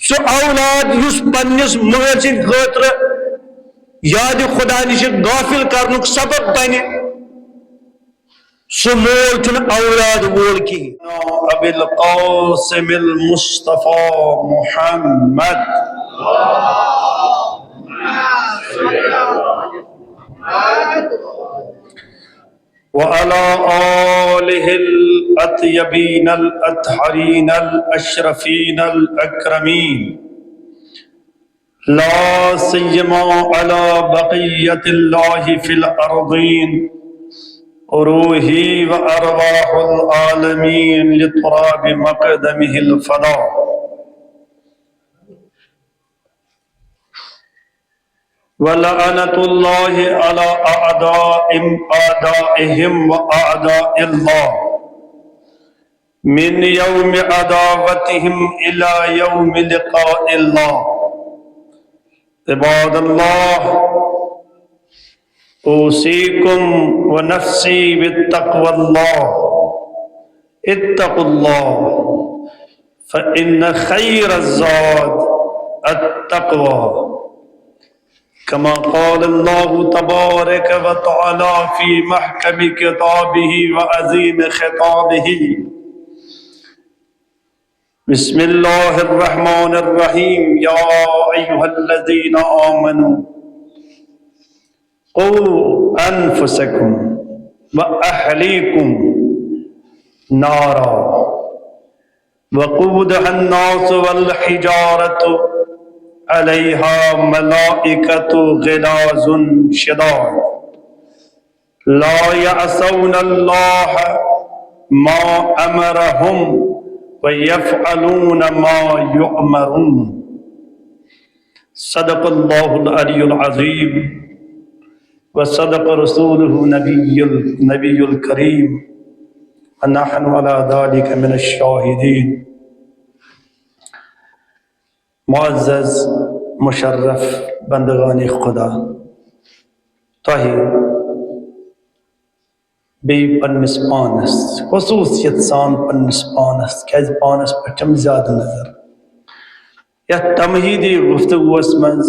سو اولاد یس پنس مال سند خاطر یاد خدا نش غافل کرنک سبب بنہ سو مول چھن اولاد وول کی ابی القاسم المصطفى محمد وعلى آله الأطيبين الأطهرين الأشرفين الأكرمين لا سيما على بقية الله في الأرضين روحي وأرواح العالمين لتراب مقدمه الفضاء ولعنة الله على أعدائهم وأعداء الله من يوم عداوتهم إلى يوم لقاء الله. عباد الله أوصيكم ونفسي بتقوى الله. اتقوا الله فإن خير الزاد التقوى كما قال الله تبارك وتعالى في محكم كتابه وعظيم خطابه. بسم الله الرحمن الرحيم. يا أيها الذين آمنوا قوا أنفسكم وأهليكم نارا وقودها الناس والحجارة عليها ملائكة غلاظ شداد لا يعصون الله ما أمرهم ويفعلون ما يؤمرون. صدق الله العلي العظيم وصدق رسوله النبي الكريم ونحن على ذلك من الشاهدين. معزز مشرف بندگان خدا تہی بی پنس پانس خصوصیت سان پنس پانس کیاز پانس پٹھم زیادہ نظر یا تمہیدی گفتگوس منز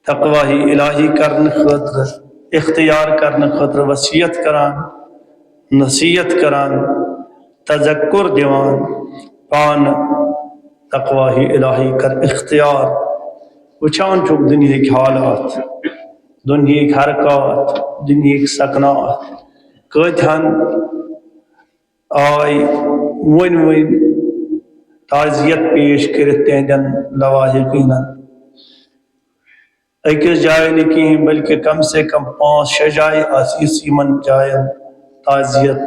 تقوی الہی کرن خاطر اختیار کرن خاطر وصیت کران نصیحت کران تذکر دیوان پان تقوی الہی کر اختیار وچان چوک دنیا کی حالات دنیا کی حرکات دنیا کی سکنات کتھن آئی ون تعزیت پیش کرت تہندن لواحقین اکس جائے نہیں بلکہ کم سے کم 5-6 جائے آسی من جائیں تعزیت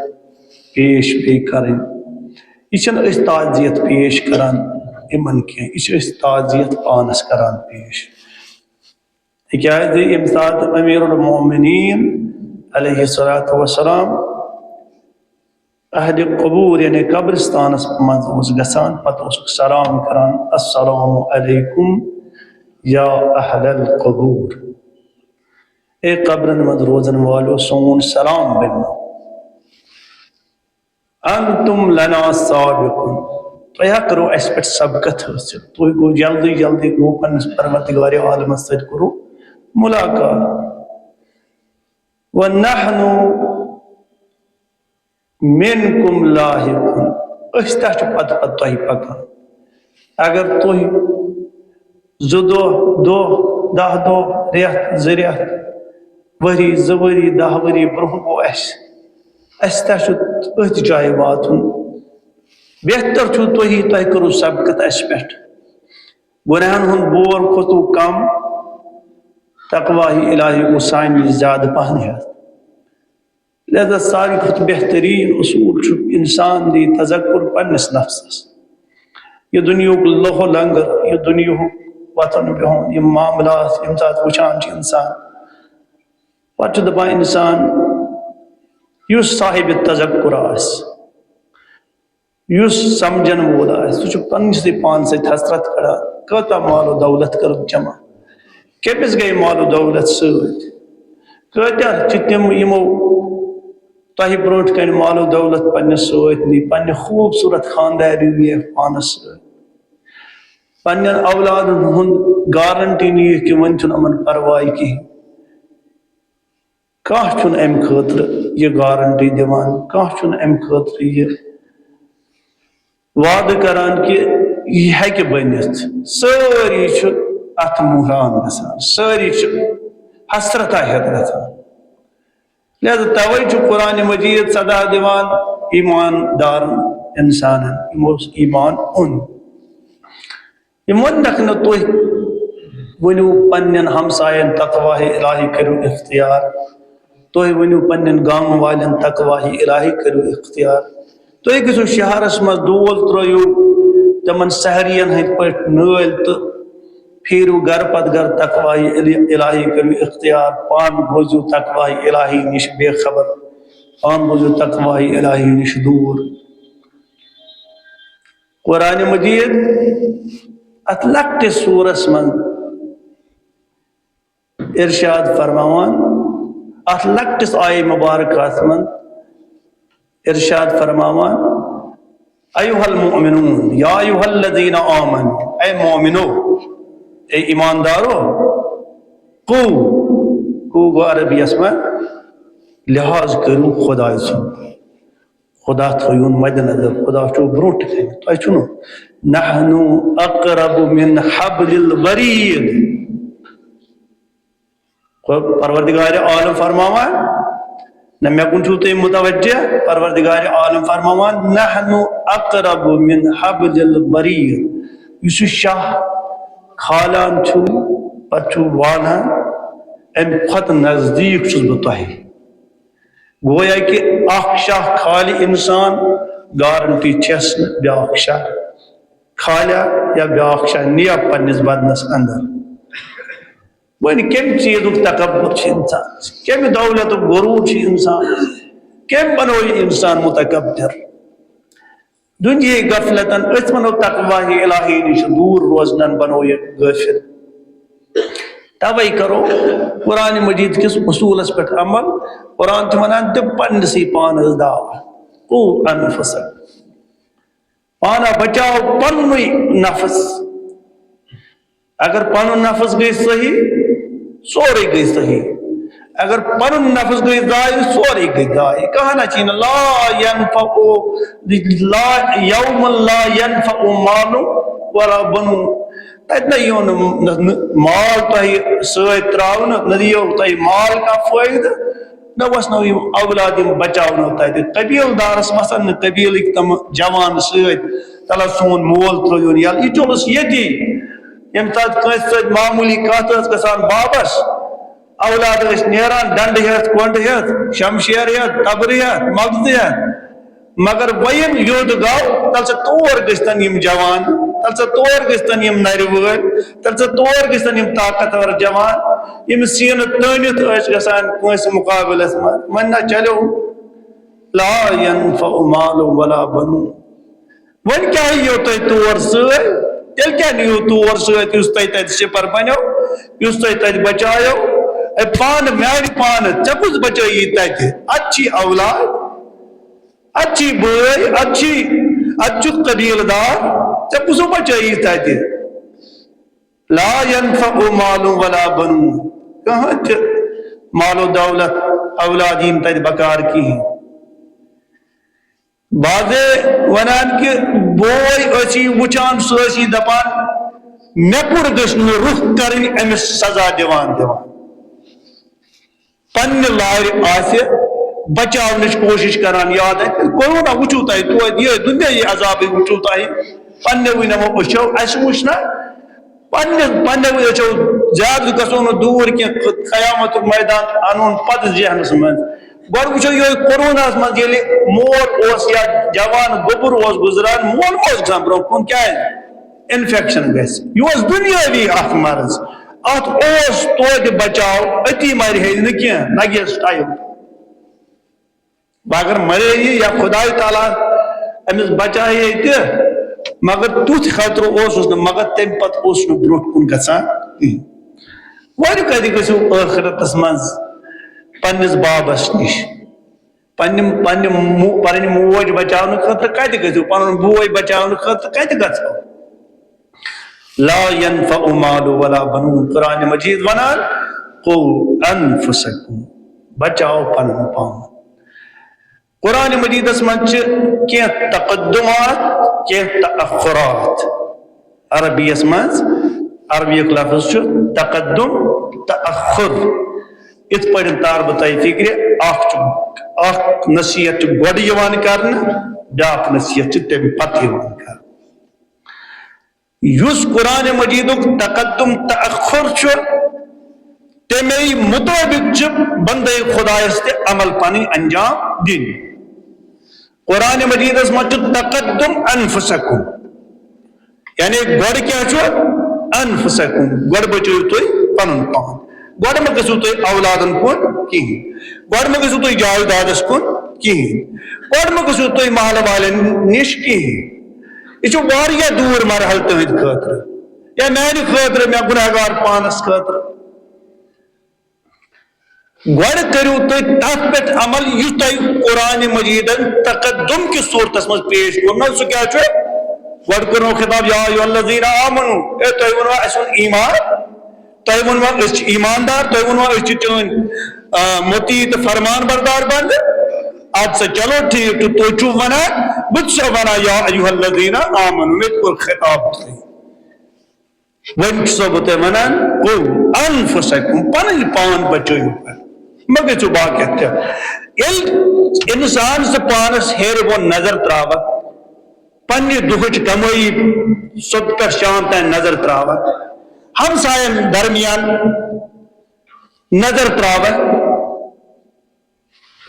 پیش بھی کریں. یہ اس تعزیت پیش کران امن کی یہ تعزیت پانس کران پیش تکیاز یم سات امیر المومنین علیہ الصلوۃ والسلام اہل قبور یعنی قبرستانس منز گسان پتہ سلام کران السلام علیکم یا اہل القبور. اے قبرن مند روزن والو سون سلام بنو انتم لنا سابقون. تو یا کرو اس پر سبقت حاصل تو کو جلدی جلدی گو پنس پروردگار عالم سۭتۍ کرو ملاقات. ونحن منکم لاحقون. اس تہ چھ پتہ پتہ تۄہہِ پکان اگر تُہۍ 2 دۄہ 10 دۄہ رٮ۪تھ 2 رٮ۪تھ ؤری 2 ؤری 10 ؤری برونٛہہ گوٚو اسہِ تہ چھُ أتھۍ جایہِ واتُن. بہتر چھو تۄہہِ کرو سبقت اس پٮ۪ٹھ گناہن ہُنٛد بور کھوتو کم تقوی الہی کو سانہِ زیادٕ پہن ہیٚتھ. لہذا ساروی کھۄتہٕ بہترین اصول چھُ انسان دی تذکر پننس نفسس. یہ دنیاہُک لوہ لنگر یہ دنیاہُک وطن بہن یہ معاملات یم سات وچھان چھ انسان پتہٕ چھُ دپان انسان یُس صاحب تذکر آس یُس سمجھن وول آس سُہ چھُ پننسٕے پانس سۭتۍ حسرت کڑان کۭژاہ مال و دولت کٔرٕکھ جمع کٔمِس گٔے مال و دولت سۭتۍ کۭتیاہ چھِ تِم یِمو تۄہہِ برونٛٹھ کنہِ مال و دولت پننِس سۭتۍ نی پننہِ خوٗبصوٗرت خانداری نِیَکھ پانس سۭتۍ. پنن اولادن ہند گارنٹی نیک کہ ون چھن امن پرواہ کی کانٛہہ چھُنہٕ امہِ خٲطرٕ یہِ گارنٹی دِوان کانٛہہ چھُنہٕ امہِ خٲطرٕ یہِ وعدٕ کران کہ یہ ہیٚکہِ بٔنِتھ سٲری چھِ اتھ مُحران گژھان سٲری چھِ حسرتہ ہیٚتھ گژھان لہذا توے چھُ قرآن مجید صدا دِوان ایماندارن انسانن یمو ایمان اوٚن یم ونکھ نہٕ تُہۍ ؤنِو پننٮ۪ن ہمساین تقواہ الہی کٔرِو اختیار تُہۍ ؤنِو پننٮ۪ن گامہٕ والٮ۪ن تقواہ الہی کٔرِو اختیار تُہۍ گٔژھِو شہرس منٛز ڈول ترٲیِو تمن سحرین ہٕنٛدۍ پٲٹھۍ نٲلۍ تہٕ پھیرِو گرٕ پتہٕ گرٕ تقواہ الہی کٔرِو اختیار پان روزِو تقواہ الہی نش بے خبر پان روزِو تقواہ الہی نش دوٗر قرآن مجید ات لکٹس سورس من ارشاد فرماوان ات لکٹس آیہ مبارکات من ارشاد فرماوان ایوہ المؤمنون یا ایوہ الذین آمنوا اے مومنو اے ایماندارو کو گو عربی اسما لحاظ کرو خدا سن خدا تھویون مد نظر خدا چھو برونٹ تھوین تو چھنو نحنو اقرب من حبل الورید پروردگار عالم فرماوان نہ میں کن چھو تے متوجہ پروردگار عالم فرماوان نحنو اقرب من حبل الورید یس شاہ کھالان چھو پچھو وانا ام خط نزدیک چھس بہ تۄہہِ گویا کہ اخ شاہ کھالی انسان گارنٹی چھس بیاکھ شاہ کھالیا یا بیاکھ شاہ نیا پنس بدنس اندر ون کم چیزک تکبر انسان کم دولت غرور انسان کم بنو انسان متکبر دنیا غفلتن اس منو تقواہ الہی نش دور روزنن بنو یہ غافل توے کرو قرآن مجید کس اصولس پہ عمل قرآن تہ ونان تہ پنسی پانس دعوت قو انفسک پانا بچاؤ پنوی نفس اگر پن نفس گئی صحیح سورے گئی صحیح اگر پن نفس گئی ضائع سورے گئی ضائع کہنا چاہیے لا ينفع یوم لا ينفع مال ولا بنون تت نہ مال تہ ست تراؤ نہ دیو تہ مال کا فائدہ نہ وسنو اولاد بچاؤ تت قبیل دارس مثلا قبیلک تم جوان ست تلا سون مول ترون یل یہ چولس یتی یم تات کنس ست معمولی کت گژھان بابس اولاد نیران ڈنڈ ہیت کونڈ ہیت شمشیر ہیت تبر ہیت مغز ہیت مگر ویم یود گو تل سے تور گژھتن یم جوان تل سے تور گژھتن یم نر وٲلۍ تل سے تور گژھتن یم طاقتور جوان یم سین تٲنِتھ ٲسۍ گژھان کٲنٛسہِ مُقابلس منٛز وۄنۍ نہ چلیو لا ينفع مال ولا بنون وۄنۍ کیٛاہ یِیو تۄہہِ تور سۭتۍ تیٚلہِ کیٛاہ نِیو تور سۭتۍ یُس تۄہہِ تتہِ سِپر بنیو یُس تۄہہِ تتہِ بچایو پانہٕ میانہِ پانہٕ ژےٚ کُس بچٲیی تتہِ اتہِ چھی اولاد اتہِ چھی بٲے اتہِ چھُکھ قبیٖل دار ژےٚ کُسو بچٲیی تتہِ لا ينفع مال ولا بنون کٕہۭنۍ تہِ مال و دولت اولاد یِن تتہِ بکار کِہیٖنۍ بعضے ونان کہ بوے ٲسی وٕچھان سُہ ٲسی دپان مےٚ کوٚر گٔژھ نہٕ رُخ کرٕنۍ أمِس سزا دِوان پننہِ لارِ آسہِ بچاونٕچ کوٗشش کران یاد کورونا وٕچھو تۄہہِ توتہِ یہِ دُنیٲیی عذابٕے وٕچھو تۄہہِ پننیو نمو أچھو اَسہِ وٕچھ نہ پننیو أچھو زیادٕ گژھو نہٕ دوٗر کینٛہہ قیامتُک میدان انون پتہٕ ذہنس منٛز گۄڈٕ وٕچھو یِہوٚے کوروناہس منٛز ییٚلہِ مول اوس یا جوان گوٚبُر اوس گُزران مول ما اوس گژھان برونٛہہ کُن کیٛازِ انفیکشن گژھِ یہِ اوس دُنیٲوی اکھ مرض اتھ اوس توتہِ بچاو أتی مرِ ہے نہٕ کینٛہہ نہ گیس ٹایم اگر مرے یہِ یا خداے تعالیٰ أمِس بچایے تہِ مگر تیُتھ خطرٕ اوسُس نہٕ مگر تمہِ پتہٕ اوس نہٕ برونٛٹھ کُن گژھان کِہیٖنۍ وۄنۍ کتہِ گٔژھِو ٲخرتس منٛز پننِس بابس نِش پننہِ موج بچاونہٕ خٲطرٕ کتہِ گٔژھِو پنُن بوے بچاونہٕ خٲطرٕ کتہِ گژھو لا ينفع مال ولا بنون. قرآن مجید ونان قو انفسکم بچاؤ پنن پان. قرآن مجید من کی تقدمات کی تأخرات. عربی من عربی لفظ تقدم تأخر. ات پہ تار بہ تہ فکر اخ نصیحت گۄڈٕ یوان کرنہ بیاکھ نصیحت تم پتہ یوان کرنہ. یس قرآن مجیدک تقدم تأخر تمے مطابق بندے خدایس تہ عمل پن انجام دن. قرآن مجیدس من تقدم انفسکم یعنی گۄڈٕ کیاہ انفسکم گۄڈٕ بچٲیِو تُہۍ پنُن پان. گۄڈٕ مہ گژھِو تُہۍ اولادن کُن کِہیٖنۍ, گۄڈٕ مہ گژھِو تُہۍ جایدادس کُن کِہیٖنۍ, گۄڈٕ مہ گژھِو تُہۍ محلہٕ والٮ۪ن نِش کِہیٖنۍ. یہ چھُ واریاہ دوٗر مرحل تُہنٛدِ خٲطرٕ یا میانہِ خٲطرٕ مےٚ گُنہگار پانس خٲطرٕ. گۄڈٕ کٔرِو تُہۍ تتھ پٮ۪ٹھ عمل یُس تۄہہِ قرآن مجیدن تقدم کِس صوٗرتس منٛز پیش کوٚر نہ. سُہ کیٛاہ چھُ گۄڈٕ کوٚرنو خطاب یا ایُہا الذیٖنَ آمنوٗ اے تۄہہِ ووٚنوا اسہِ اوٚن ایمان, تۄہہِ ووٚنوا أسۍ چھِ ایماندار, تۄہہِ ووٚنوا أسۍ چھِ چٲنۍ مُطیع تہٕ فرمان بردار بندٕ. اد سا چلو ٹھیک چھُ تُہۍ چھِو ونان بہٕ تہِ چھُسو ونان یا ایُہا الذیٖنَ آمنوٗ مےٚ تہِ کوٚر خطاب تۄہہِ. وۄنۍ چھُسو بہٕ تۄہہِ ونان قُو انفسکم پنٕنۍ پان بچٲیِو مہ گٔژھِو باقیَت تہِ. ییٚلہِ انسان سُہ پانس ہیرِ بۄن نظر تراوان پننہِ دُہٕچ کمٲیی صبح پٮ۪ٹھ شام تام نظر تراوان, ہمساین درمیان نظر تراوان,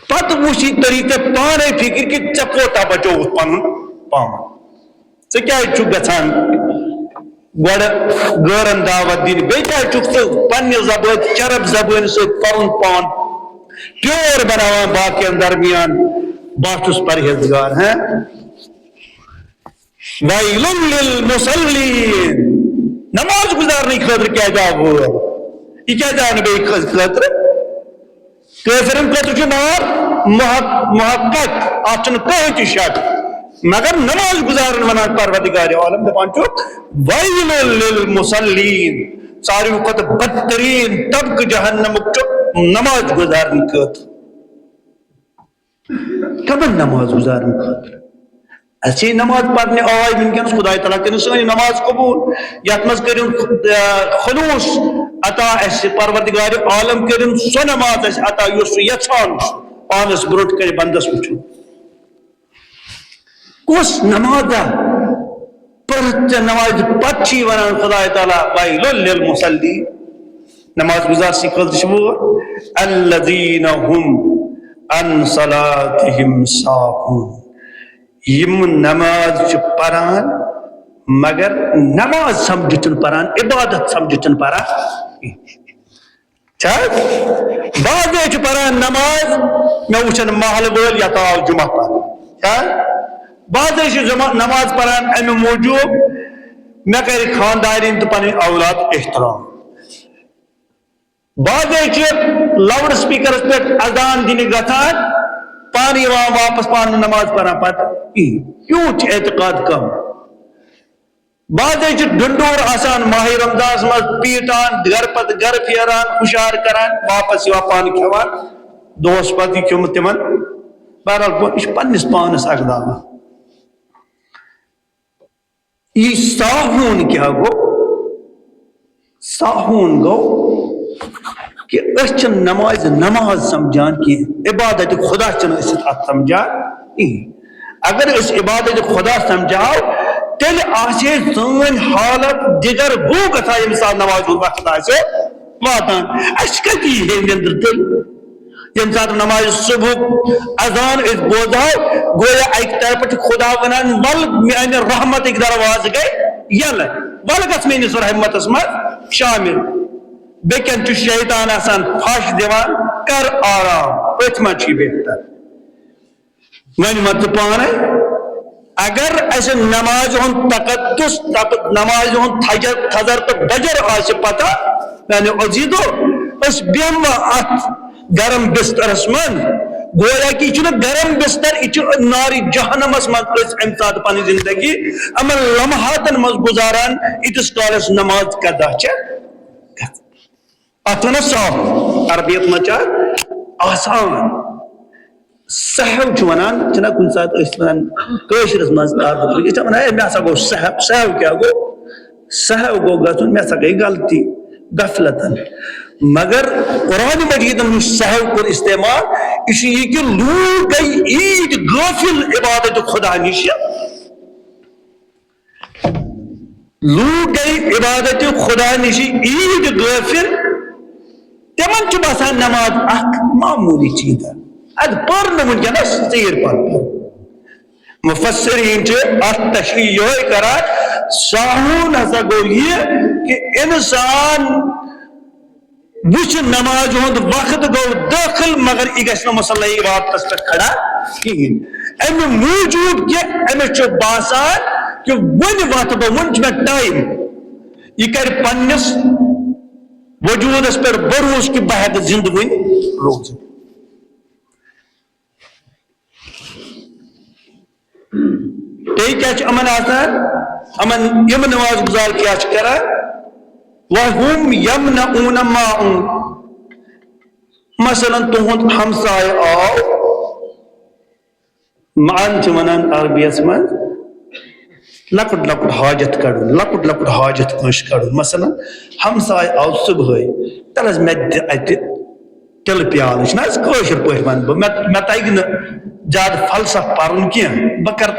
پتہٕ وٕچھ یہِ طریٖقہٕ پانے فکر کہ ژےٚ کوتاہ بچووُتھ پنُن پان. ژٕ کیازِ چھُکھ گژھان گۄڈٕ غٲرن دعوت دِنہِ, بیٚیہِ کیازِ چھُکھ ژٕ پننہِ زبٲنۍ چرب زبٲنۍ سۭتۍ پنُن پان پیور بناوان باقین درمیان بہٕ چھُس پرہیزگار. ویل للمصلین نماز گزارنے خاطر کیا آو یہ کیا آو نبی خاطر کافرن خاطر نار محقق ات کہیں شک مگر نماز گزارن ونان پروردگار عالم دپان ویل للمصلین ساروی کھۄتہٕ بدترین طبقہ جہنمک نماز گزارن خاطر. کمن نماز گزارن خاطر اچھی نماز پڑھنے آئی ونکس خدا تعالیٰ کرن سانی نماز قبول یت مز کرن خلوص عطا اس پروردگار عالم کرن سو نماز اس عطا یس یژھان پانس برونٹ کر بندس وچھن کس نماز پرت نماز پچھی ونان خدا تعالیٰ ویل للمصلین نماز گزار سی خاطر الذین هم عن صلاتهم ساہون یم نماز پران مگر نماز سمجھتن پران عبادت سمجھتن پران. بعض پران نماز میں وچھن محل وول یا آو جمعہ پر, بعض نماز پران امہ موجوب مے کر خاندارین تو پن اولاد احترام, بعض لاؤڈ سپیکرس پہ اذان دن گھان پانی واپس پان نماز پڑھان پتہ کیوں اعتقاد کم. بعض ڈنڈور آسان ماہ رمضان مز پیٹان گھر پتہ گھر پھیران ہشار کران واپس یوان پان کھوان دوس پتہ کھوم تمن. بہرحال یہ پنس پانس اقدام. یہ ساہون کیا گو, ساہون گو کہ اس نماز نماز سمجھان کی عبادت خدا چھ سمجھان. اگر اس عبادت خدا سمجھاؤ تیل آسے سن حالت دیگر گو گھا یم سات نماز وقت آسے واتان اس کتی ہے اندر تیل یم سات نماز صبح اذان اس بوزاؤ گویا ایک طرف خدا ونان ول میان رحمت ایک دروازہ گئے یل ول گس میس رحمت مز شامل. بیکن چھ شیطان آسان پھش دیوان کر آرام ات من چھ بہتر. ون مت پانے اگر اس نماز ہن تقدس نماز ہن تھزر تو بجر آس پتہ یعنی عزیزو اس بیما ات گرم بسترس من گویا کہ یہ گرم بستر یہ نار جہنمس مز ام سات پن زندگی امن لمحاتن مز گزاران اتس کالس نماز قضا ات ون صاف عربیت مچا آسان سہو ونان چھنا کن سات ونان کشرس مز یہ ونان مے ہسا گو سہو سہو کیا گو سہو گو گھن مے ہسا گئی غلطی غفلتن مگر قرآن مجید سہو کور استعمال یہ کہ لوگ گئی عید غافل عبادت خدا نش لوگ گئی عبادت خدا نش عید غافل تمن چھ باسان نماز اخ معمولی چیز اد پر ونکس ثیر پر مفسرین ات تشریح یہ کران ساہون ہسا گو یہ کہ انسان وچ نماز ہند وقت گو داخل مگر یہ گھس مسلح عبادت پہ کھڑا کہین امہ موجود کہ امس باسان کہ ون وات بہ ون مے ٹائم یہ کر پنس وجودس پہ بروس کہ بہ ہیکہ زندہ ون روز کیا امن آسان امن یم نماز گزار کیا کران وَهُمْ يَمْنَعُونَ مَاءً مثلا تہند ہمسائے آو مان چھ ونان عربیس من لکٹ لکٹ حاجت کڑن لکٹ لکٹ حاجت کنش کڑن مثلا ہمسائے آو صبح تلس میں ات تل پیال کشر پہ ون مے تگہ نا زیادہ فلسف پرن کی بہ کر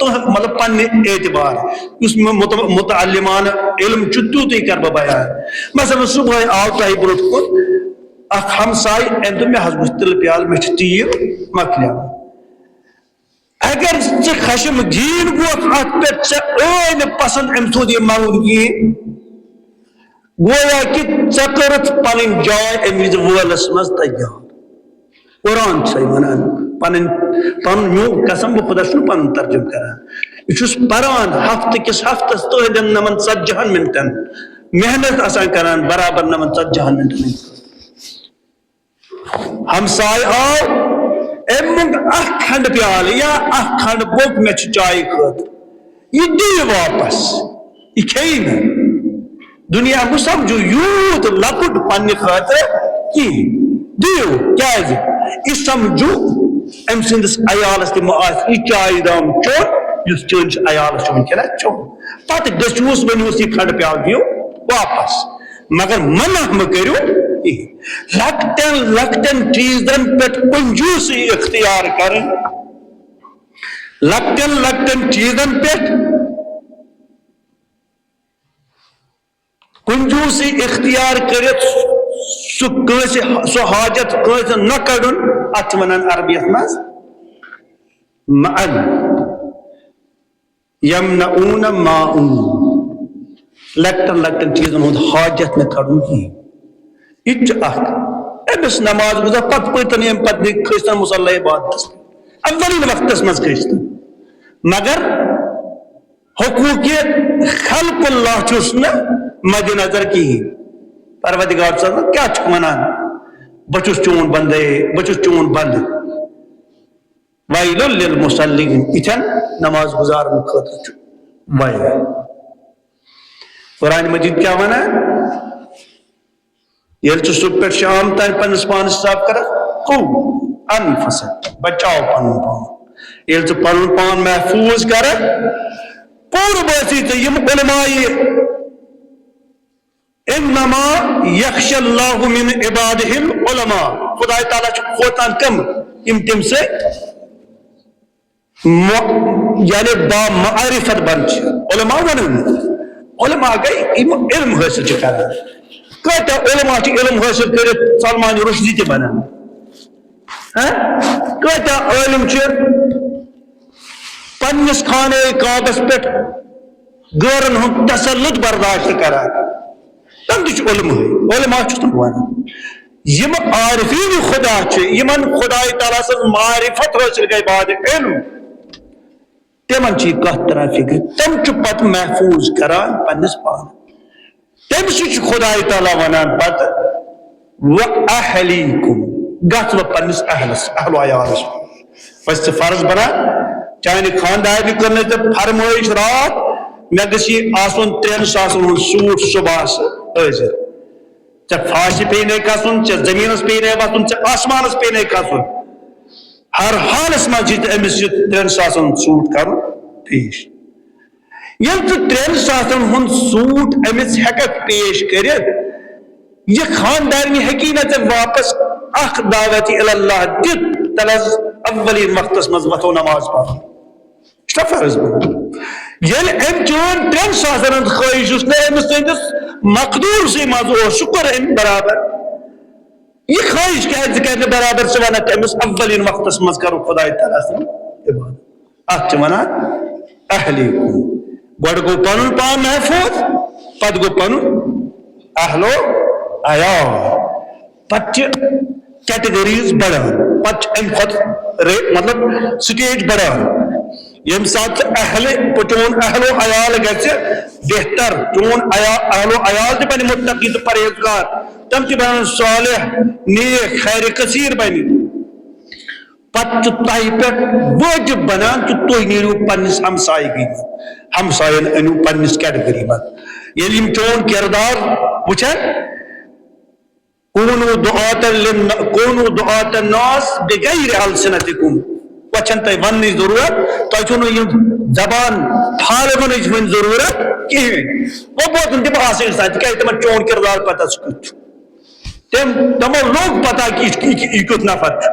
مطلب پنہ اعتبار اس متعلمان علم تیوت کر بہ بیان مثلا صبح آو تہ برو کن اخ ہمسائے ام دپ مے حظ گوش تل پیال مے تیر مکلیا اگر ژے خشم گین گوکھ ات پہ ژے پسند ام سود یہ معلوم کی گویا کہ ژے کرت پنن جائے ام وز وولس مز تیار قرآن چھ ونان پن میون قسم بہ خدا چھ پن ترجمہ کران یہ پران ہفتہ کس ہفتس تہندین 90 منٹن محنت آسان کران برابر 90 منٹن ہمسائے آو ام اخ کھنڈ پیال یا اخ کھنڈ بوک مے چائے خاطر یہ دی واپس یہ کھیی نا دنیا کو سمجھو یوت لکٹ پنہ خاطر کی دیو کیاز یہ سمجھو ام سندس عیالس تہ آس یہ چائے دام چون اس چونس عیالس ونکن چون پتہ گھوس ونوس یہ کھنڈ پیال دیو واپس مگر منع مہ کرو لکٹن لکٹن چیزن پہ کنجوسی اختیار کرن لکٹن لکٹن چیزن پہ کنجوسی اختیار کرت سو حاجت کنس نہ کڑن ات ونان عربیت مز معن یمنعون ماء لکٹن لکٹن چیزن ہند حاجت نہ کڑن کی یہ اخ امس نماز گزار پت پتن ام پت کھستن مصلی عبادت اولین وقتس مز کھستن مگر حقوق خلق اللہ چھس نا مد نظر کہین پروردگار صاحب کیا چھ ونان بچس چون بندے بچس چون بند ویل للمصلین اتن نماز گزارن خاطر ویل قرآن مجید کیا ونان یل ژٕ صبح پہ شام تین پنس پانس حساب کر انفسک بچاؤ پن پان یل ژٕ پن پان محفوظ کر پور باسی ژے یم علماء انما یخشى اللہ من عباده العلماء خدا تعالیٰ چھ خوتان کم یم تم سے یعنی با معرفت بن علماء ون علماء گئی علم حاصل چھ کران کتا علماء علم حاصل کرت سلمان رشدی تہ بنان کتا علم پنس خانہ کعبس پہ غورن ہند تسلط برداشت کران تم تہ علماء تم ونان یم عارفین خدا یمن خدا تعالیٰ سن معرفت حاصل گئی بعد علم تمن کت تران فکر تم پتہ محفوظ کران پنس پان تم سی خدا تعالیٰ ونان پتہ وَأَحْلِيكُمْ گژھ و پنس اہلس اہل و عیالس بس ژٕ فرض بنا چانہِ خاندارنہِ کٔر نہٕ ژےٚ فرمٲیش رات مےٚ گژھِ آسُن 3 ساسن ہُنٛد سوٗٹ صبحس حٲضِر ژےٚ پھاسہِ پیٚیہِ نَے کھسُن ژےٚ زٔمیٖنس پیٚیہِ نَے وَسُن ژےٚ آسمانس پیٚیہِ نَے کھسُن ہر حالس منٛز چھِ أمِس یہِ 3 ساسن ہُنٛد سوٗٹ کرُن پیش ییٚلہِ ژٕ 3 ساسن ہُنٛد سوٗٹ أمِس ہٮ۪ککھ پیش کٔرِتھ یہ خاندارنہِ ہیٚکی نہٕ ژےٚ واپس اکھ دعوت اللہ دِتھ تیٚلہِ حظ اولین وقتس منٛز وۄتھو نماز پرنہِ یہِ چھُنہ فرض ییٚلہِ أمۍ چون 3 ساسن ہُنٛد خٲہِش یُس نہٕ أمِس سٕنٛدِس مقدوٗرسٕے منٛز اوس سُہ کوٚر أمۍ برابر یہ خٲہِش کیٛازِ کرِ نہٕ برابر ژٕ ونکھ أمِس اولین وقتس منٛز کرو خۄداے تعالیٰ سُنٛد عبادت اتھ چھِ ونان اہلیکُم گۄڈٕ گوٚو پنُن پان محفوٗظ پتہٕ گوٚو پنُن اہلو عیال پتہٕ چھِ کیٹگریٖز بڑان پتہٕ چھِ امہِ کھۄتہٕ مطلب سٹیج بڑان ییٚمہِ ساتہٕ ژٕ چون اہلو عیال گژھِ بہتر چون اہلو عیال تہِ بنہِ متقی تہٕ پرہیزگار تِم تہِ بنن صالح نیک خیر کثیٖر بنہِ پتہٕ چھُ تۄہہِ پٮ۪ٹھ وٲجب بنان کہِ تُہۍ نیٖرِو پننِس ہمسایگی منٛز ہمساین أنِو پننِس کیٹگری منٛز ییٚلہِ یِم چون کردار وٕچھن کوٗنوٗ دُعاة الناس بغیر السنتکم وۄنۍ چھنہٕ تۄہہِ وننٕچ ضروٗرت تۄہہِ چھو نہٕ یِم زبان پھالونٕچ وۄنۍ ضروٗرت کِہیٖنۍ وۄنۍ بوزُن تِم آسٲنی سان تِکیٛازِ تِمن چون کردار پتہ سُہ کیُتھ چھُ تِمو لوٚگ پتہ کہِ یہِ کیُتھ نفر چھُ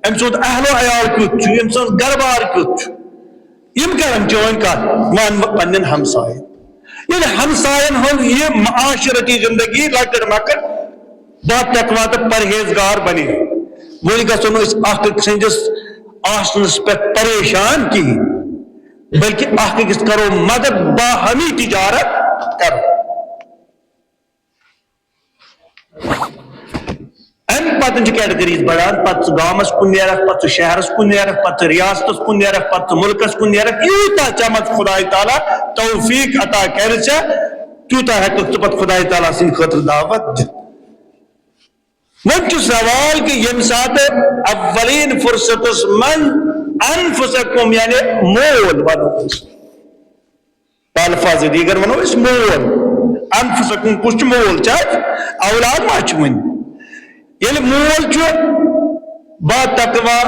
أمۍ سُنٛد اہلو عیال کیُتھ چھُ أمۍ سٕنٛز گربار کیُتھ چھُ یِم کرن چٲنۍ کتھ ون پننٮ۪ن ہمساین ییٚلہِ ہمساین ہُنٛد یہِ معاشرتی زندگی لۄکٕٹ مۄکٕٹ با تقوا تہٕ پرہیزگار بنے وۄنۍ گژھو نہٕ أسۍ اکھ أکۍ سٕنٛدِس آسنس پٮ۪ٹھ پریشان کِہیٖنۍ بلکہِ اکھ أکِس کرو مدد باہمی تجارت کرو امہِ پتہٕ چھِ کیٹگریٖز بڑان پتہٕ ژٕ گامس کُن نیرکھ پتہٕ ژٕ شہرس کُن نیرکھ پتہٕ ژٕ ریاستس کُن نیرکھ پتہٕ ژٕ مُلکس کُن نیرکھ یوٗتاہ ژےٚ منٛز خۄداے تعالیٰ توفیٖق عطا کرِ ژےٚ تیوٗتاہ ہٮ۪ککھ ژٕ پتہٕ خۄداے تعالیٰ سٕنٛدِ خٲطرٕ دعوت دِتھ وۄنۍ چھُ سوال کہِ ییٚمہِ ساتہٕ اولین فرصتس منٛز انفسکم یعنی مول ونو أسۍ الفاظ دیگر ونو أسۍ مول انفسکم کُس چھُ مول چاہے اولاد ما چھُ وۄنۍ ییٚلہِ مول چھُ با تقوا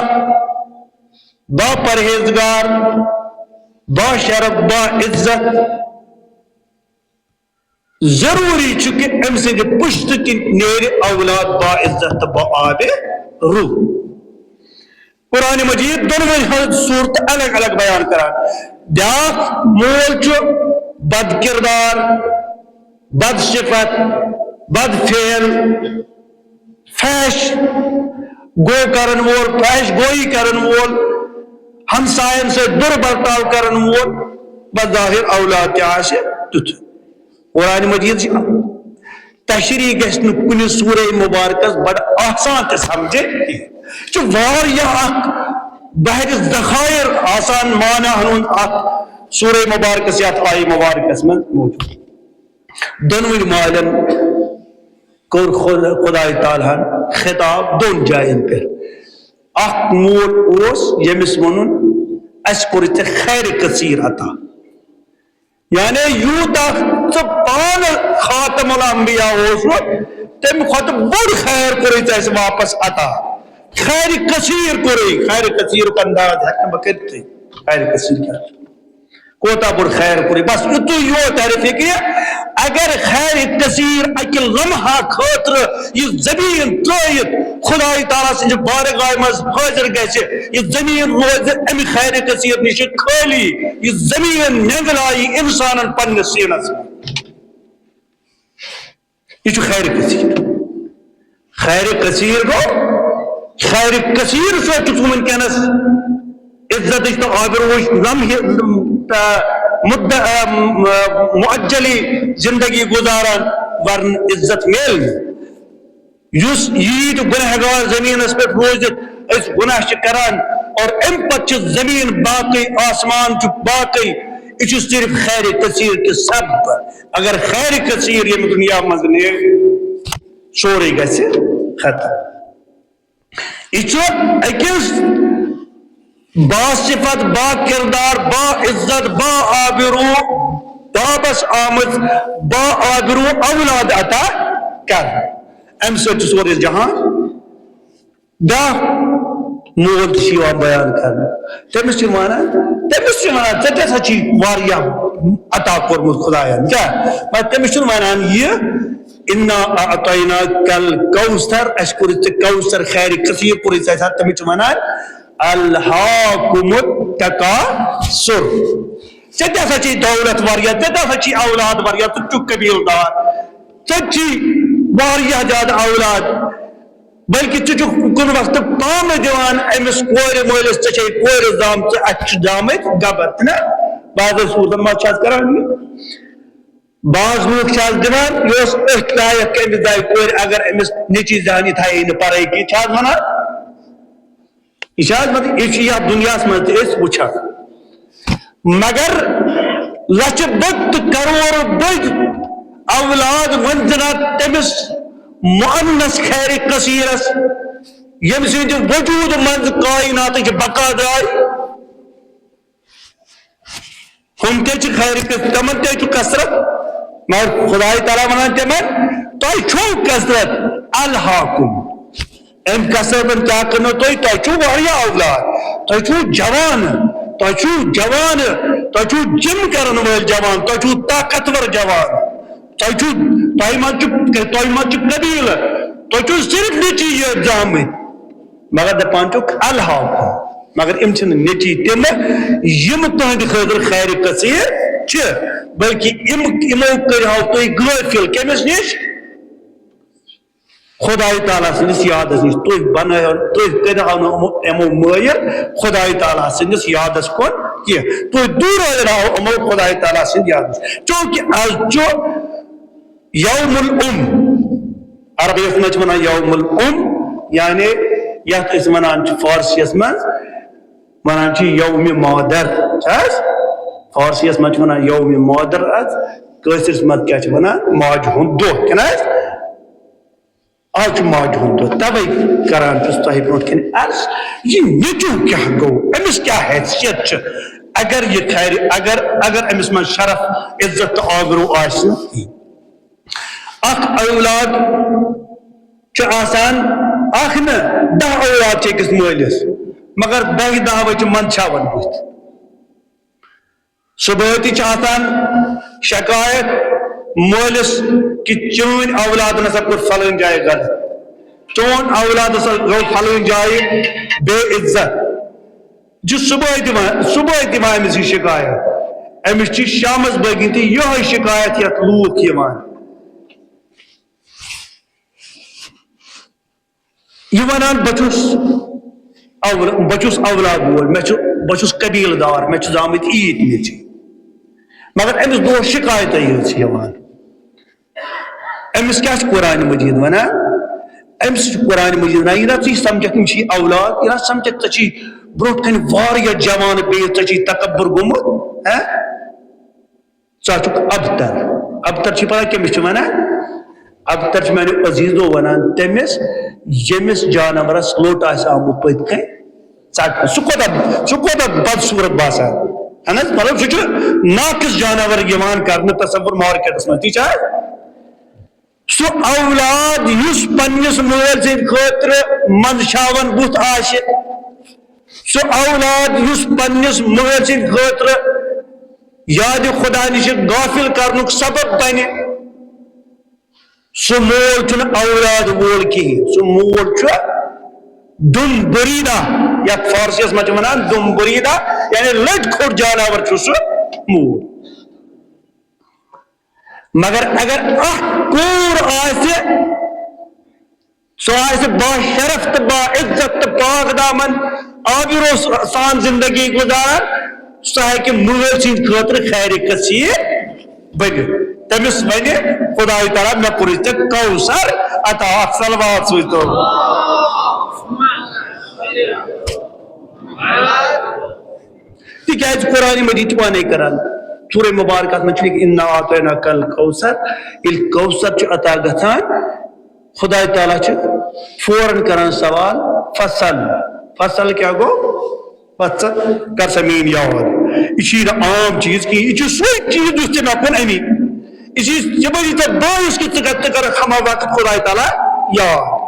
با پرہیزگار با شرف با عزت ضروٗری چھُ کہِ أمۍ سٕنٛدِ پُشتہٕ کِنۍ نیرِ اولاد با عزت تہٕ با آبِ روح قرآنِ مجیٖد دۄنوٕنی ہٕنٛز صوٗرتہٕ الگ الگ بیان کران بیاکھ مول چھُ بد کردار بد صفت بد فعل فحش گو کرن وول فحش گویی کرن وول ہمساین سۭتۍ بُرٕ برتاو کرن وول بظاہر اولاد تہِ آسہِ تیُتھ قرآنِ مجیٖد چھِ تشریح گژھِ نہٕ کُنہِ سورہ مبارکس بڑٕ آسان تہِ سمجھٕنۍ کینٛہہ یہِ چھُ واریاہ اکھ بحرِ ذخایر آسان معناہن ہُنٛد اکھ سورہ مبارکس یتھ آیہِ مبارکس منٛز موجوٗد دۄنوٕنی مالٮ۪ن کوٚر خۄداے تعالیٰ ہن خطاب 2 جاین پٮ۪ٹھ اکھ مول اوس ییٚمِس ووٚنُن اَسہِ کوٚرُے ژےٚ خیرِ کثیٖر عطا یعنی یوٗتاہ ژٕ پانہٕ خاتم الانبیا اوسُکھ تمہِ کھۄتہٕ بوٚڑ خیر کوٚرُے ژےٚ اَسہِ واپس عطا خیرِ کثیٖر کوٚرُے خیرِ کثیٖرُک انداز ہٮ۪کہٕ نہٕ بہٕ کٔرتھٕے خیرِ کثیٖر کیٛاہ چھُ کوتاہ بوٚڑ خیر کوٚرُے بس یُتُے یوت طرفہِ کہِ اگر خیرِ کثیٖر اکہِ لمحہ خٲطرٕ یہِ زمیٖن ترٲیِتھ خۄداے تعالیٰ سٕنٛزِ بارگاہہِ منٛز حٲضِر گژھِ یہِ زمیٖن روزِ امہِ خیرِ کثیٖر نِش خٲلی یہِ زمیٖن نینٛگلایہِ انسانن پننِس سیٖنس منٛز یہِ چھُ خیرِ کثیٖر خیرِ کثیٖر گوٚو خیرِ کثیٖر سۭتۍ چھُ ژٕ وٕنکیٚنس عزتٕچ تہٕ آبروٗوٕچ معجلی زندگی گزاران ورنہ عزت میل یُس ییٖتۍ گُنہگار زمیٖنس پٮ۪ٹھ روٗزِتھ أسۍ گُناہ چھِ کران اور امہِ پتہٕ چھِ زمیٖن باقٕے آسمان چھُ باقٕے یہِ چھُ صرف خیرِ کثیٖر کہِ سبب اگر خیرِ کثیٖر ییٚمہِ دُنیا منٛز نیرِ سورُے گژھِ ختم یہ اکس با صفت با کردار با عزت با آبرو بابس آمد با آبرو اولاد عطا کر ام سچ سورہ جہاں دا مول تشیوان بیان کرنا تمس ونان ژے ہسا چی واریاہ عطا کورمت خدایان کیا تمس ونان یہ انا اعطینا کل کوثر اس کور کوثر خیر کثیر کور تمس ونان الہاکم التکاثر ژے ہسا چی دولت واریاہ ژے ہسا چی اولاد واریاہ ژٕ چھُکھ قبیل دار ژے چی واریاہ زیادہ اولاد بلکہ ژٕ چھُکھ کُنہِ وقتہٕ پامہٕ دِوان أمِس کورِ مٲلِس ژےٚ چھے کورِ زامژٕ اَسہِ چھِ زامٕتۍ گبر چھُنہ بعض صوٗرتن منٛز چھِ آز کران یہِ بعض لوٗکھ چھِ آز دِوان یہِ اوس أتھۍ لایق کٔمِس دایہِ کورِ اگر أمِس نیٚچی زانہِ یہِ تھایہِ نہٕ پرٲے کینٛہہ چھِ آز ونان یہِ چھِ آز مطلب یہِ چھِ یتھ دُنیاہس منٛز تہِ أسۍ وٕچھان مگر لچھِ بٔدۍ تہٕ کرور بٔدۍ اولاد وۄنۍ زِنہ تٔمِس مؤنث خیر کثیرس یم سند وجود مز کائنات بقا دار ہم تے خیر تمن تے کثرت مگر خدا تعالی ونان تمن تہ چھو کثرت الہاکم ام کثرت کیا کرنا تہ چھو واریاہ اولاد تہ چھو جوان تہ چھو جم کرن وول جوان تہ چھو طاقتور جوان تہ مچ قبیل تہ صرف نیچی یہ زامت مگر دپان چھک الہاکم مگر ام چھن نیچی تم یم تہند خاطر خیر کثیر چھ بلکہ امو کرہو تھی غافل کمس نش خدای تعالی سندس یادس نش تھی بناو تھی کرہو امو مائل خدای تعالی سندس یادس کن کی تھی دور رہو امو خدای تعالی سند یادس چونکہ آج جو یوم الام عربیت مجھ ونان یوم الام یعنی یت اس ونان فارسیس مز ونان یوم مادر فارسیس مجھ ونان یوم مادر کٲشرس مز کیا ونان ماجہ ہند دۄہ کنا آج ماجہ ہند دۄہ توے کران چھس تۄہہِ برونٛٹھ کن عرض یہ نیچو کیا گو امس کیا حیثیت چھ اگر یہ خیر اگر امس من شرف عزت تو آبرو آسن اخ اولاد آسان اخ نا 10 اولاد أکس مالس مگر 10 بچہ منچاون بت صبح آسان شکایت مالس کہ چون اولاد نسا کور فلن جائے غلط چون اولاد گو فلن جائے بے عزت جو صبح دما امس یہ شکایت امس چھ شامس بگن تہ یہ شکایت یت لوک یوان یہ ونان بچس اولاد وول بچس قبیل دار مے زامت عید نیچی مگر امس دو شکایت یوان امس کیا قرآن مجید ونان امس قرآن مجید ونان یہ نا سمجھک یم اولاد یہ نا سمجھک ژے برونٹ کن واریاہ جوان بیت ژے تکبر گومت ژٕ ابتر چھ پتہ کمس ونان ابتر میانو عزیزو ونان تمس یمس جانورس لوٹ آمت پت کن ٹھٹ سہ کوتہ بدصورت باسان مطلب سہ ناقص جانور یوان کرنے تصور مارکیٹس من ٹھیک سہ اولاد اس پنس مول سند خاطر منشاون بت آسہ سہ اولاد اس پنس مول سند خاطر یاد خدا نش غافل کرنک سبب بنہ سہ مول چھُ اولاد وول کہین سہ مول چھُ دم بریدہ یتھ فارسیس مجھ ونان دم بریدہ یعنی لٹ کھوٹ جانور چھُ سہ مول مگر اگر اخ کور آسہ سہ آسہ با شرف تو با عزت تو پاک دامن آبرو سان زندگی گزاران سہ ہیکہ مول سند خاطر خیر کثیر بنت تمس ون خدا تعالی مے کور کوثر عطا صلوات سوزتو تکیاز قرآن مجید پانے کران سورہ مبارکات میں چھ انا اعطینا کل کوثر یل کوثر چھ عطا گژھان خدا تعالی چھ فوراً کران سوال فصل کیا گو فصل کر سا مین یاد یہ عام چیز کی یہ سوئی چیز اس نا کن امی یہ بڑی تک باعث کی کر ہما وقت خدا تعالیٰ یاد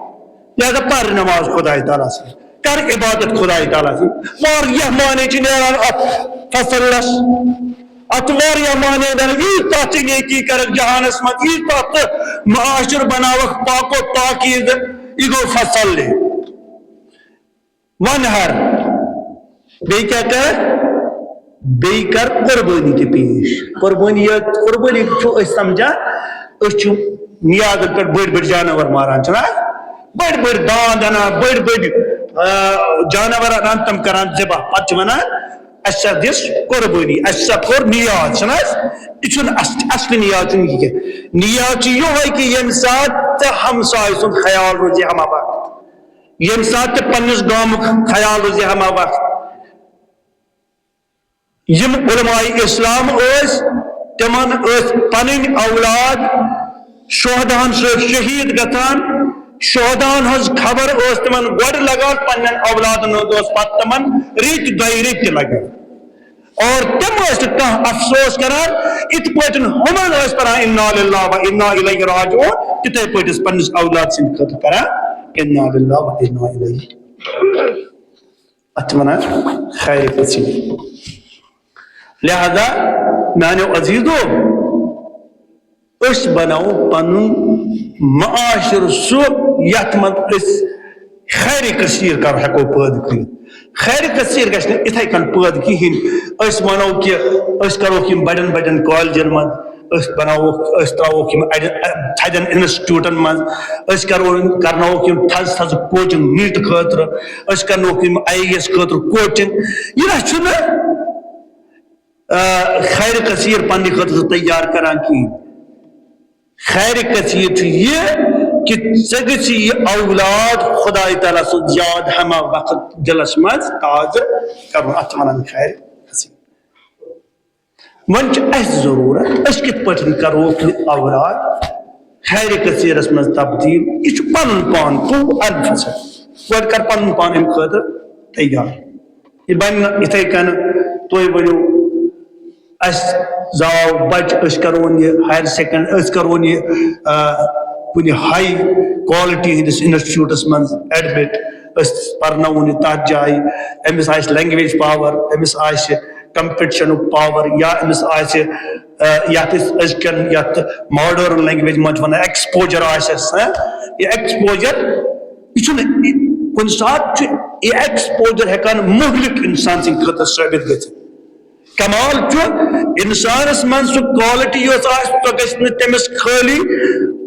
لہذا پر نماز خدا تعالیٰ سے کر عبادت خدا تعالیٰ سے واریاہ مانے چھ نیران فصل لس ات واریاہ مانے دن یہ تات نیکی کرک جہانس مت یہ تات معاشر بناوک پاک و پاکیز یہ گو فصل لے ونہر بی کیا کر بی کر قربانی تی پیش قربانی چھو اس سمجھا اس چھو نیاز پر بڑ جانور ماران چھنا بڑ دان دنا بڑ جانور انتم کران ذبح پتہ ونا اسا دس قربانی اسا کور نیاز چھنا یہ چھن اصل نیاز چھن کی نیاز یہ ہے کہ یم ساتھ ہمسائے سن خیال روزی ہما وقت یم ساتھ پنس گامک خیال روزی ہما وقت یم علماء اسلام تمن پنن اولاد شہدان سے شہید گتان شہدان ہز خبر تمن گوڑ لگا پنن اولادن پت تمن ریت دئی ریت لگا اور تم کھانا افسوس کران ات پہ ہمن پران انا للہ و انا الیہ راجعون تتھے پہ پنس اولاد سند خطر کران انا للہ و انا الیہ ات ونان خیر کثیر لہذا میانو عزیزو اس بناو پنن معاشر سو یت من اس خیر کثیر کر ہکو پید کر خیر کثیر گھن اتھے کن پید کہین اس ونو کہ اس کرو کہ بڑن کالجن من اس بناو اس تراو کہ تھدن انسٹیٹیوٹن من اس کرنو کہ تھز کوچنگ نیٹ خاطر اس کرنو کہ IAS خاطر کوچنگ یہ چھنا خیر کثیر پنی خاطر تیار کران کی خیر کثیر یہ کہ ژٕ یہ اولاد خدا تعالیٰ سن یاد ہما وقت دلس مز تازہ کرن ات ونان خیر کثیر ون اس ضرورت اس کت پہ کرو اولاد خیر کثیرس مز تبدیل یہ پن پان کو انفسد گوڑ کر پن پان ام خاطر تیار یہ بن اتھے کن تھی ونو اس زاو بچ اس کرون یہ ہائر سیکنڈ اس کرون یہ کن ہائی کوالٹی ہندس انسٹیٹیوٹس من ایڈمٹ اس پرنون تات جائے امس آس لینگویج پاور امس آس کمپٹیشن پاور یا امس آس یت ازکن یت ماڈرن لینگویج من ونان ایکسپوجر آسس یہ ایکسپوجر یہ کن سات یہ ایکسپوجر ہیکان مہلک انسان سن خاطر ثابت گژھِتھ کمال انسانس من سو کوالٹی یس گھس تمس خالی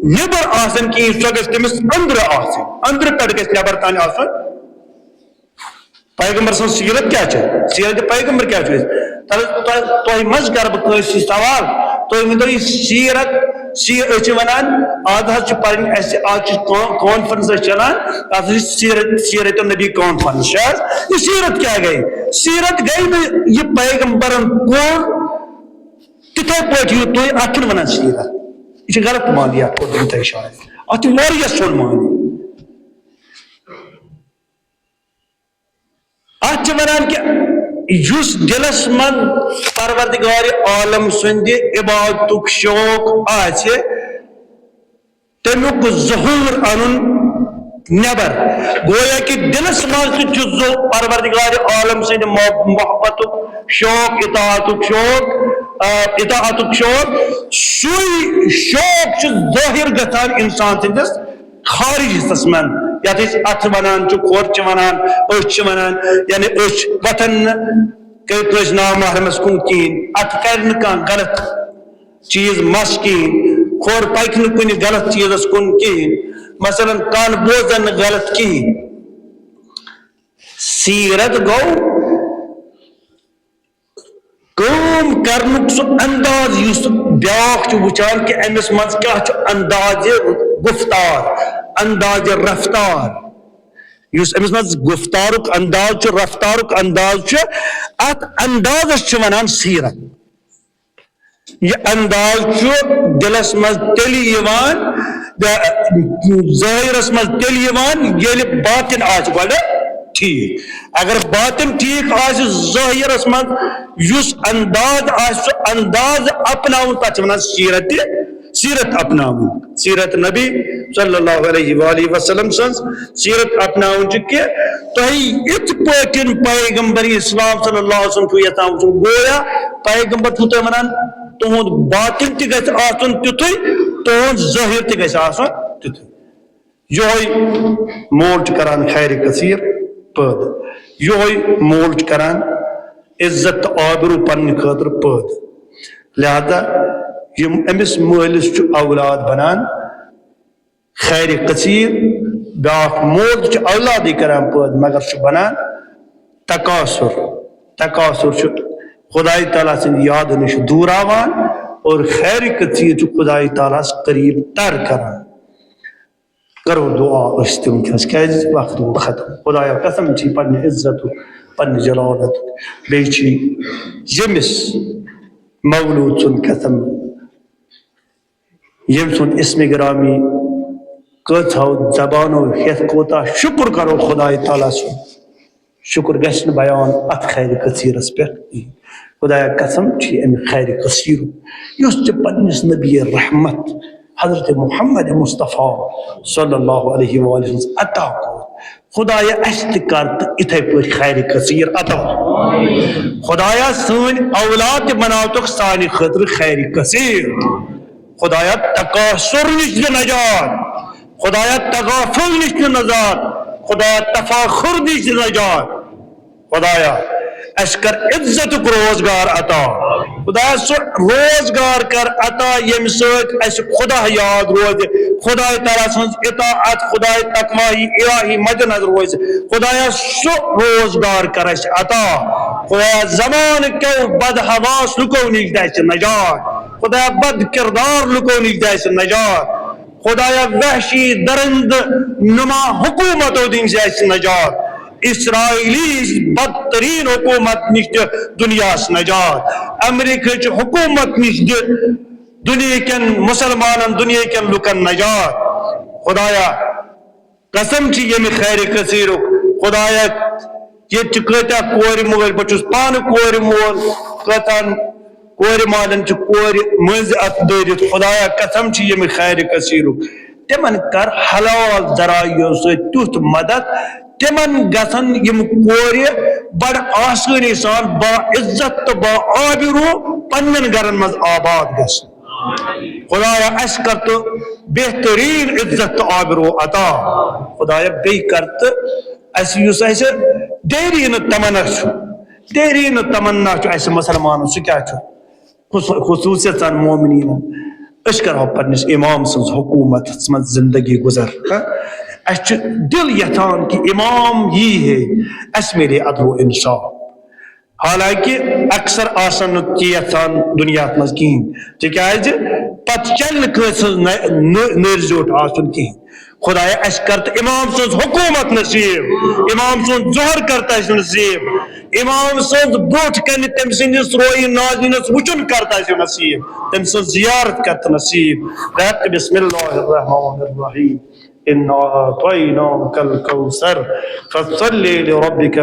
نبر آسن کہیں سو گھس تمس اندر آسن اندر پہ گھس نبر تان آسن پیغمبر سن سیرت کیا سیرت پیغمبر کیا تہ مز کر بہ سوال تھی ونو یہ سیرت ونان آج پڑھن آج کانفرنس چلان سیرت النبی کانفرنس یہ سیرت کیا گئی سیرت گئی یہ پیغمبرن کور تتھے پہ تھی ات ونان سیرت یہ غلط مانیات کوت شاید ات واریاہ سون مانی ات ونان کہ یس دلس من پروردگار عالم سند عبادت شوق آسہ تمیک ظہور ان نبر گویا کہ دلس من پروردگار عالم سند محبت شوق اطاعت شوق سوئی شوق ظاہر گژھان انسان سندس خارج حصس من یت ات ونان کھور ونان أچھ ونان یعنی أچھ وتھن کس نا محرمس کن کہین ات کر کھانا غلط چیز مس کہین کھور پک کن غلط چیزس کن کہین مثلا کان بوزن غلط کہین سیرت گو کام کرنک سو انداز اس بیاکھ وچان کہ امس مز کیا انداز گفتار انداز رفتار اس امس مز گفتارک انداز رفتارک انداز ات اندازس ونان سیرت یہ انداز دلس مز تیلی ظاہرس مز تیلی یل باطن آس گوڑ ٹھیک اگر باطن ٹھیک آسہِ ظٲہِرس منٛز یُس انداز آسہِ سُہ انداز اپناوُن تتھ چھِ ونان سیرت اپناوُن سیرت نبی صلی اللہ علیہ وآلہ وسلم سنز سیرت اپناوُن چھُ کہ تۄہہِ یِتھ پٲٹھۍ پیغمبر اسلام صلی اللہ علیہ وسلم چھُ یژھان وٕچھُن گویا پیغمبر چھُو تۄہہِ ونان تُہُنٛد باطن تہِ گژھِ آسُن تیُتھُے تُہُنٛد ظٲہِر تہِ گژھِ آسُن تیُتھُے یہوے مول چھُ کران خیر کثیر پٲدٕ یہوے مول چھُ کران عزت تہٕ آبروٗ پننہِ خٲطرٕ پٲدٕ لہذا یم أمس مٲلِس چھُ اولاد بنان خیر کثیر بیاکھ مول چھُ اولادٕے کران پٲدٕ مگر چھُ بنان تقاصُر چھُ خداے تعالیٰ سٕنٛدِ یادٕ نِش دوٗراوان اور خیر کثیر چھُ خداے تعالیٰ ہس قریب تر کران کرو دعا أسۍ تہِ وٕنکٮ۪نس کیازِ وقت گوٚو ختم خدایا قسم چھِ پننہِ عزتُک پننہِ جلالتُک بیٚیہِ چھِ ییٚمِس مولوٗد سُنٛد قسم یم سن اسم گرامی کۭژو زبانو ہیتھ کوتاہ شکر کرو خداے تعالیٰ سن شکر گژھِ نہٕ بیان اتھ خیر کثیرس پٮ۪ٹھ خدایا قسم چھِ امہِ خیر کثیرُک یُس ژےٚ پننِس نبی رحمت حضرت محمد مصطفیٰ صلی اللہ علیہ وآلہ وسلم عطا کوٚر خدایا اسہِ تہِ کر تہٕ یِتھے پٲٹھۍ خیر کثیر عطا خدایا سٲنۍ اولاد تہِ بناوتُکھ سانہِ خٲطرٕ خیر کثیر خدایا تقاصر نش دِ نجات خدایا تغافل نش دِ نجات خدایا تفاخر نش دِ نجات خدایا اس کر عزتُک روزگار عطا خدایا سُہ روزگار کر عطا ییٚمہِ سۭتۍ اسہِ خدا یاد روزِ خداے تعالیٰ سٕنٛز اطاعت خداے تقوی الہی مد نظر روزِ خدایا سُہ روزگار کر اسہِ عطا خدایا زمانہٕ کیو بدحواس لُکو نش دِ اسہِ نجات خدایا بد کردار لُکو نش دِ اسہِ نجات خدایا وحشی درند نما حکومتو دِنۍ اسہِ نجات اسرائیلی بدترین حکومت نش دِ دنیاہس نجات امریکہٕچ حکومت نش دِ دنیا کٮ۪ن مسلمانن دنیا کٮ۪ن لُکن نجات خدایا قسم چھِ ییٚمہِ خیر کثیرُک خدایا ییٚتہِ چھِ کۭتیاہ کورِ مٲلۍ بہٕ چھُس پانہٕ کورِ مول کۭژاہن کورِ مالٮ۪ن چھِ کورِ مٔنٛزۍ اتھ دٲرِتھ خدایا قسم چھِ ییٚمہِ خیر کثیرُک تِمن کر حلال ذرایعو سۭتۍ تیُتھ مدد تِمن گژھن یِم کورِ بڑٕ آسٲنی سان با عزت تہٕ با آبروٗ پننٮ۪ن گرن منٛز آباد گژھن خدایا اسہِ کر تہٕ بہتریٖن عزت تہٕ آبروٗ عطا خدایا بیٚیہِ کر تہٕ اسہِ یُس اسہِ دیریٖنہٕ تمنا چھُ دیریٖنہٕ تمنا چھُ اسہِ مُسلمانن سُہ کیاہ چھُ خصوٗصیت سان مومنیٖنن أسۍ کرہو پننِس امام سٕنٛز حکوٗمتس منٛز زندگی گُزر اسہِ چھُ دل یژھان کہ امام یی ہے اسہِ میلے عدل و انصاف حالانکہ اکثر آسن نہٕ تہِ یژھان دُنیاہس منٛز کِہیٖنۍ تِکیازِ پتہٕ چلہِ نہٕ کٲنٛسہِ ہٕنٛز نٔرۍ زیوٗٹھ آسُن کِہیٖنۍ خدایا اسہِ کر تہٕ امام سٕنٛز حکوٗمت نصیٖب امام سُنٛد ظہر کر تہٕ اسہِ نصیٖب امام سٕنٛز برونٛٹھ کنہِ تٔمۍ سٕنٛدِس رویہِ ناظرینس وٕچھُن کر تہٕ اسہِ نصیٖب تٔمۍ سٕنٛز زیارت کر تہٕ نصیٖب بسم اللہ الرحمن الرحیم إنا أعطيناك الكوثر فصل لربك